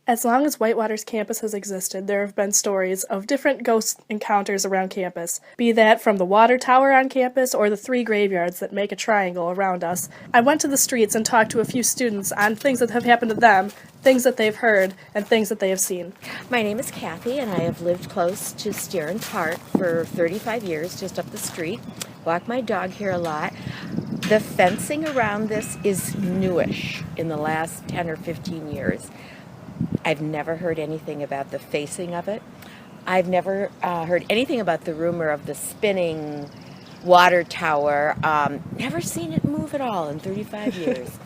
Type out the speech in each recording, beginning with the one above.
As long as Whitewater's campus has existed, there have been stories of different ghost encounters around campus, be that from the water tower on campus or the 3 graveyards that make a triangle around us. I went to the streets and talked to a few students on things that have happened to them, things that they've heard, and things that they have seen. My name is Kathy, and I have lived close to Stearns Park for 35 years, just up the street. Walk my dog here a lot. The fencing around this is newish in the last 10 or 15 years. I've never heard anything about the facing of it. I've never heard anything about the rumor of the spinning water tower. Never seen it move at all in 35 years.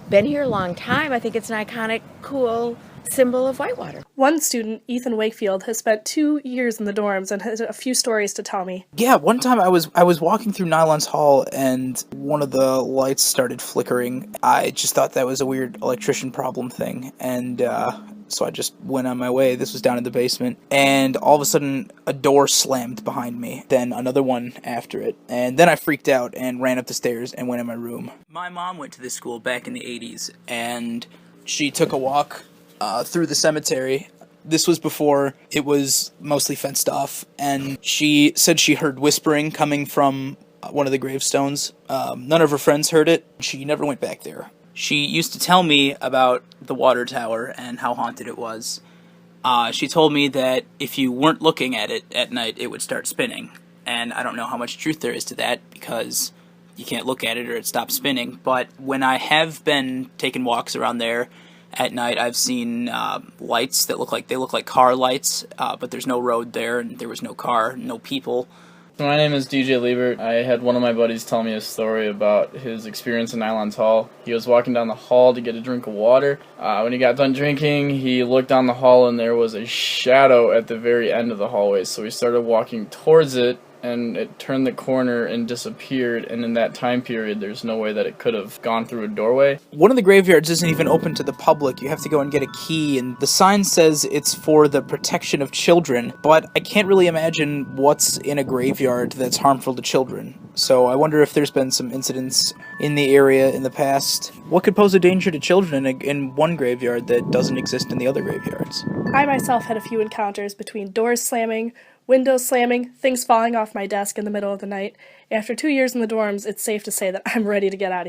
Been here a long time. I think it's an iconic, cool symbol of Whitewater. One student, Ethan Wakefield, has spent 2 years in the dorms and has a few stories to tell me. Yeah, one time I was walking through Nylon's Hall and one of the lights started flickering. I just thought that was a weird electrician problem thing, and so I just went on my way. This was down in the basement, and all of a sudden a door slammed behind me, then another one after it, and then I freaked out and ran up the stairs and went in my room. My mom went to this school back in the 80s, and she took a walk through the cemetery. This was before it was mostly fenced off, and she said she heard whispering coming from one of the gravestones. None of her friends heard it. She never went back there. She used to tell me about the water tower and how haunted it was. She told me that if you weren't looking at it at night, it would start spinning. And I don't know how much truth there is to that, because you can't look at it or it stops spinning. But when I have been taking walks around there at night, I've seen lights that look like car lights, but there's no road there, and there was no car, no people. My name is DJ Liebert. I had one of my buddies tell me a story about his experience in Nylon's Hall. He was walking down the hall to get a drink of water. When he got done drinking, he looked down the hall and there was a shadow at the very end of the hallway. So he started walking towards it, and it turned the corner and disappeared, and in that time period there's no way that it could have gone through a doorway. One of the graveyards isn't even open to the public. You have to go and get a key, and the sign says it's for the protection of children, but I can't really imagine what's in a graveyard that's harmful to children. So I wonder if there's been some incidents in the area in the past. What could pose a danger to children in one graveyard that doesn't exist in the other graveyards? I myself had a few encounters between doors slamming, windows slamming, things falling off my desk in the middle of the night. After 2 years in the dorms, it's safe to say that I'm ready to get out of here.